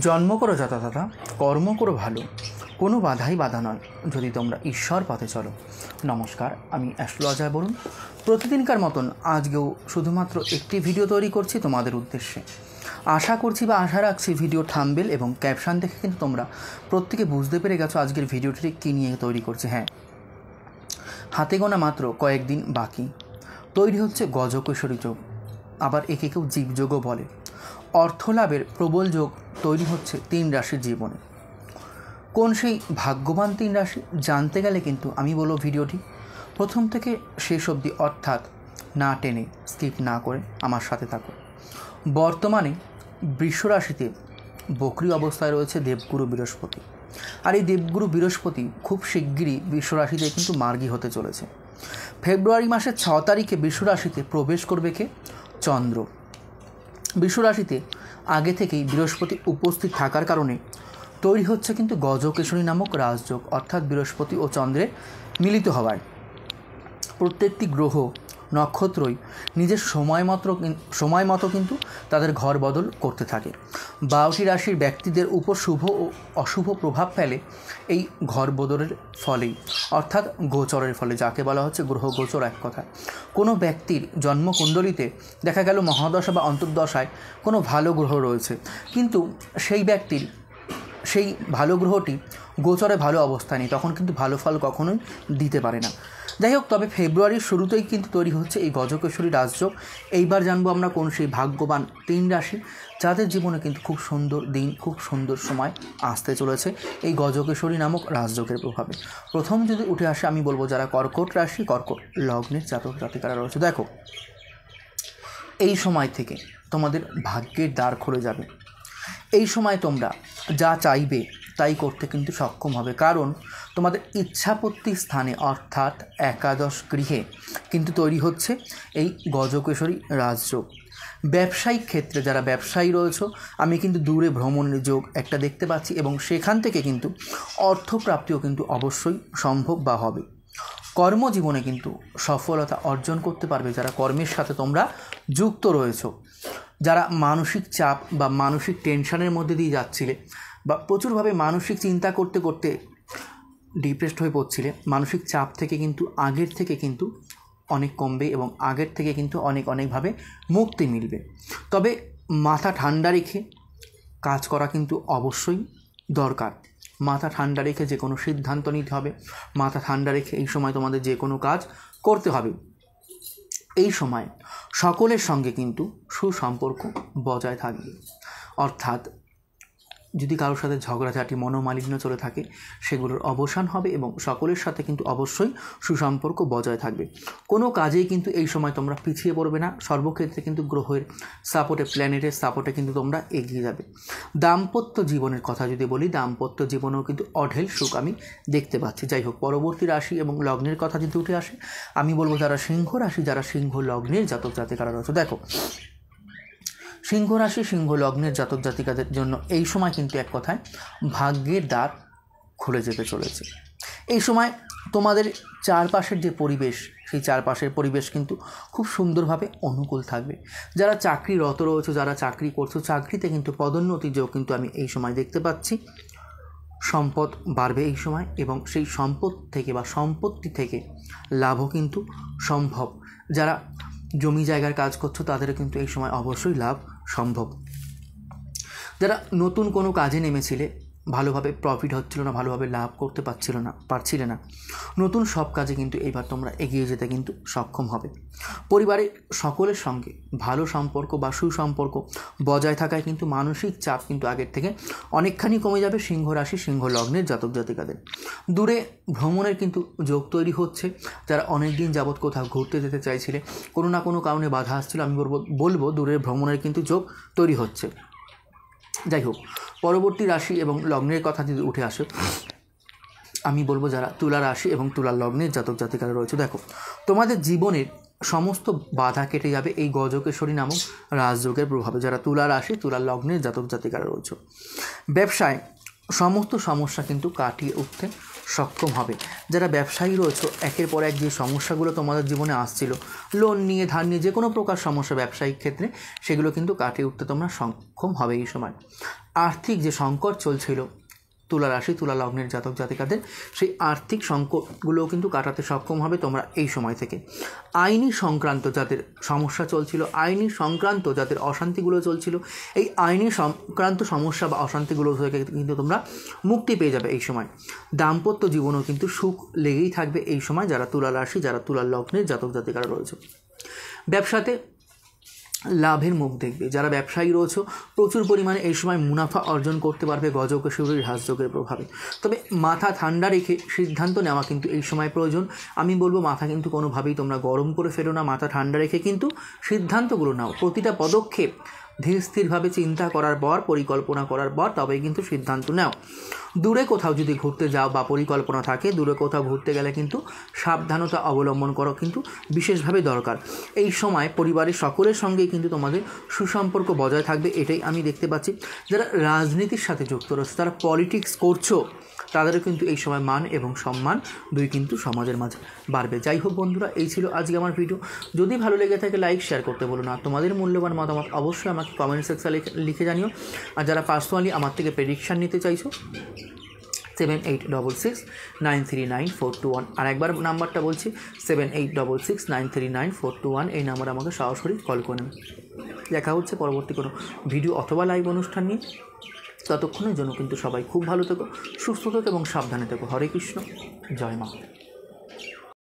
জন্ম করো যথাযথা, কর্ম করো ভালো, কোনো বাধাই বাধা নয় যদি তোমরা ঈশ্বর পথে চলো। নমস্কার, আমি অ্যাস্ট্রোলজার বরুণ। প্রতিদিনকার মতন আজকেও শুধুমাত্র একটি ভিডিও তৈরি করছি তোমাদের উদ্দেশ্যে। আশা করছি বা আশা রাখছি ভিডিও থাম্বনেল এবং ক্যাপশন দেখে কিন্তু তোমরা প্রত্যেকে বুঝতে পেরে গেছো আজকের ভিডিওটি কী নিয়ে তৈরি করছে। হ্যাঁ, হাতে গোনা মাত্র কয়েকদিন বাকি তৈরি হচ্ছে গজকেশরী যোগ, আবার একে কেউ জীবযোগও বলে। অর্থলাভের প্রবল যোগ তৈরি হচ্ছে 3 রাশির জীবনে। কোন সেই ভাগ্যবান 3 রাশি জানতে গেলে কিন্তু আমি বলবো ভিডিওটি প্রথম থেকে শেষ অবধি, অর্থাৎ না টেনে স্কিপ না করে আমার সাথে থাকো। বর্তমানে বৃষ রাশিতে বক্রী অবস্থায় রয়েছে দেবগুরু বৃহস্পতি, আর এই দেবগুরু বৃহস্পতি খুব শিগগিরই বৃষ রাশিতে কিন্তু মার্গী হতে চলেছে। ফেব্রুয়ারি মাসের 6 তারিখে বৃষ রাশিতে প্রবেশ করবে কে? চন্দ্র। বৃষ রাশিতে আগে থেকেই বৃহস্পতি উপস্থিত থাকার কারণে তৈরি হচ্ছে কিন্তু গজকেশরী নামক রাজযোগ, অর্থাৎ বৃহস্পতি ও চন্দ্রের মিলিত হওয়ায় প্রত্যেকটি গ্রহ নক্ষত্রই নিজের সময় মতো কিন্তু তাদের ঘর বদল করতে থাকে। 12টি রাশির ব্যক্তিদের উপর শুভ ও অশুভ প্রভাব ফেলে এই ঘর বদলের ফলেই, অর্থাৎ গোচরের ফলে, যাকে বলা হচ্ছে গ্রহ গোচর। এক কথায় কোনো ব্যক্তির জন্মকুণ্ডলিতে দেখা গেল মহাদশা বা অন্তর্দশায় কোনো ভালো গ্রহ রয়েছে, কিন্তু সেই ব্যক্তির সেই ভালো গ্রহটি গোচরে ভালো অবস্থায় নেই, তখন কিন্তু ভালো ফল কখনোই দিতে পারে না। যাই হোক, তবে ফেব্রুয়ারির শুরুতেই কিন্তু তৈরি হচ্ছে এই গজকেশরী রাজযোগ। এইবার জানবো আমরা কোন সেই ভাগ্যবান 3 রাশি যাদের জীবনে কিন্তু খুব সুন্দর দিন, খুব সুন্দর সময় আসতে চলেছে এই গজকেশরী নামক রাজযোগের প্রভাবে। প্রথম যদি উঠে আসে, আমি বলবো যারা কর্কট রাশি, কর্কট লগ্নের জাতক জাতিকারা রয়েছে। দেখো, এই সময় থেকে তোমাদের ভাগ্যের দ্বার খুলে যাবে। এই সময় তোমরা যা চাইবে তাই করতে কিন্তু সক্ষম হবে, কারণ তোমাদের ইচ্ছাপত্তি স্থানে অর্থাৎ একাদশ গৃহে কিন্তু তৈরি হচ্ছে এই গজকেশরী রাজযোগ। ব্যবসায়িক ক্ষেত্রে যারা ব্যবসায়ী রয়েছে, আমি কিন্তু দূরে ভ্রমণের যোগ একটা দেখতে পাচ্ছি, এবং সেখান থেকে কিন্তু অর্থপ্রাপ্তিও কিন্তু অবশ্যই সম্ভব বা হবে। কর্মজীবনে কিন্তু সফলতা অর্জন করতে পারবে যারা কর্মের সাথে তোমরা যুক্ত রয়েছো। যারা মানসিক চাপ বা মানসিক টেনশনের মধ্যে দিয়ে যাচ্ছিলে, বা প্রচুরভাবে মানসিক চিন্তা করতে করতে ডিপ্রেসড হয়ে পড়ছিলে, মানসিক চাপ থেকে কিন্তু আগের থেকে কিন্তু অনেক কমবে এবং আগের থেকে কিন্তু অনেকভাবে মুক্তি মিলবে। তবে মাথা ঠান্ডা রেখে কাজ করা কিন্তু অবশ্যই দরকার। মাথা ঠান্ডা রেখে যে কোনো সিদ্ধান্ত নিতে হবে, মাথা ঠান্ডা রেখে এই সময় তোমাদের যে কোনো কাজ করতে হবে। এই সময় সকলের সঙ্গে কিন্তু সুসম্পর্ক বজায় থাকবে, অর্থাৎ যদি কারোর সাথে ঝগড়াঝাটি, মনোমালিন্য চলে থাকে, সেগুলোর অবসান হবে এবং সকলের সাথে কিন্তু অবশ্যই সুসম্পর্ক বজায় থাকবে। কোনো কাজেই কিন্তু এই সময় তোমরা পিছিয়ে পড়বে না, সর্বক্ষেত্রে কিন্তু গ্রহের সাপোর্টে, প্ল্যানেটের সাপোর্টে কিন্তু তোমরা এগিয়ে যাবে। দাম্পত্য জীবনের কথা যদি বলি, দাম্পত্য জীবনেও কিন্তু অঢেল সুখ আমি দেখতে পাচ্ছি। যাই হোক, পরবর্তী রাশি এবং লগ্নের কথা যদি উঠে আসে, আমি বলবো যারা সিংহ রাশি, যারা সিংহ লগ্নের জাতক জাতিকারা রয়েছে। দেখো, সিংহ রাশি, সিংহ লগ্নের জাতক জাতিকাদের জন্য এই সময় কিন্তু এক কথায় ভাগ্যের দ্বার খুলে যেতে চলেছে। এই সময় তোমাদের চারপাশের যে পরিবেশ, সেই চারপাশের পরিবেশ কিন্তু খুব সুন্দরভাবে অনুকূল থাকবে। যারা চাকরিরত রয়েছে, যারা চাকরি করছো, চাকরিতে কিন্তু পদোন্নতি যোগ কিন্তু আমি এই সময় দেখতে পাচ্ছি। সম্পদ বাড়বে এই সময়, এবং সেই সম্পদ থেকে বা সম্পত্তি থেকে লাভও কিন্তু সম্ভব। যারা জমি জায়গার কাজ করছো, তাদেরও কিন্তু এই সময় অবশ্যই লাভ সম্ভব। যারা নতুন কোনো কাজে নেমেছিলে, ভালোভাবে প্রফিট হচ্ছিল না, ভালোভাবে লাভ করতে পারছিলে না, নতুন সব কাজে কিন্তু এইবার তোমরা এগিয়ে যেতে কিন্তু সক্ষম হবে। পরিবারের সকলের সঙ্গে ভালো সম্পর্ক বা সুসম্পর্ক বজায় থাকায় কিন্তু মানসিক চাপ কিন্তু আগের থেকে অনেকখানি কমে যাবে সিংহ রাশি, সিংহ লগ্নের জাতক জাতিকাদের। দূরে ভ্রমণের কিন্তু যোগ তৈরি হচ্ছে। যারা অনেক দিন যাবৎ কোথাও ঘুরতে যেতে চাইছিলে, কোনো না কোনো কারণে বাধা আসছিল, আমি বলবো দূরের ভ্রমণের কিন্তু যোগ তৈরি হচ্ছে। যাই হোক, পরবর্তী রাশি এবং লগ্নের কথা যদি উঠে আসে, আমি বলবো যারা তুলা রাশি এবং তুলা লগ্নের জাতক জাতিকারা রয়েছে। দেখো, তোমাদের জীবনের সমস্ত বাধা কেটে যাবে এই গজকেশরী নামক রাজযোগের প্রভাবে। যারা তুলা রাশি, তুলা লগ্নের জাতক জাতিকারা রয়েছে, ব্যবসায় সমস্ত সমস্যা কিন্তু কাটিয়ে উঠতে সক্ষম হবে। যারা ব্যবসায়ী রয়েছে, একের পর এক যে সমস্যাগুলো তোমাদের জীবনে আসছিল, লোন নিয়ে, ধার নিয়ে, যে কোনো প্রকার সমস্যা ব্যবসায়িক ক্ষেত্রে, সেগুলো কিন্তু কাটিয়ে উঠতে তোমরা সক্ষম হবে এই সময়। আর্থিক যে সংকট চলছিল তুলা রাশি, তুলা লগ্নের জাতক জাতিকাদের, সেই আর্থিক সংকটগুলোও কিন্তু কাটাতে সক্ষম হবে তোমরা এই সময় থেকে। আইনি সংক্রান্ত যাদের সমস্যা চলছিল, আইনি সংক্রান্ত যাদের অশান্তিগুলো চলছিল, এই আইনি সংক্রান্ত সমস্যা বা অশান্তিগুলো থেকে কিন্তু তোমরা মুক্তি পেয়ে যাবে এই সময়। দাম্পত্য জীবনেও কিন্তু সুখ লেগেই থাকবে এই সময় যারা তুলা রাশি, যারা তুলা লগ্নের জাতক জাতিকারা রয়েছে। ব্যবসাতে লাভের মুখ দেখবে। যারা ব্যবসায়ী রয়েছে, প্রচুর পরিমাণে এই সময় মুনাফা অর্জন করতে পারবে গজকেশরীর রাজযোগের প্রভাবে। তবে মাথা ঠান্ডা রেখে সিদ্ধান্ত নেওয়া কিন্তু এই সময় প্রয়োজন। আমি বলবো মাথা কিন্তু কোনোভাবেই তোমরা গরম করে ফেলো না, মাথা ঠান্ডা রেখে কিন্তু সিদ্ধান্তগুলো নাও। প্রতিটা পদক্ষেপ ধীর স্থিরভাবে চিন্তা করার পর, পরিকল্পনা করার পর তবেই কিন্তু সিদ্ধান্ত নাও। দূরে কোথাও যদি ঘুরতে যাও বা পরিকল্পনা থাকে, দূরে কোথাও ঘুরতে গেলে কিন্তু সাবধানতা অবলম্বন করো কিন্তু বিশেষভাবে দরকার। এই সময় পরিবারের সকলের সঙ্গেই কিন্তু তোমাদের সুসম্পর্ক বজায় থাকবে, এটাই আমি দেখতে পাচ্ছি। যারা রাজনীতির সাথে যুক্ত রয়েছে, তারা পলিটিক্স করছো, তাদেরও কিন্তু এই সময় মান এবং সম্মান দুই কিন্তু সমাজের মাঝে বাড়বে। যাই হোক বন্ধুরা, এই ছিল আজকে আমার ভিডিও। যদি ভালো লেগে থাকে লাইক শেয়ার করতে বলো না। তোমাদের মূল্যবান মতামত অবশ্যই আমাকে কমেন্ট সেকশনে লিখে জানিও। আর যারা পার্সোনালি আমার থেকে প্রেডিকশান নিতে চাইছো, 7866939421, আর একবার নাম্বারটা বলছি, 7866939421, এই নাম্বার আমাকে সরাসরি কল করে নেবে। দেখা হচ্ছে পরবর্তী কোনো ভিডিও অথবা লাইভ অনুষ্ঠান নিয়ে। ততক্ষণের জন্য কিন্তু সবাই খুব ভালো থেকো, সুস্থ থেকো এবং সাবধানে থেকো। হরে কৃষ্ণ, জয় মা।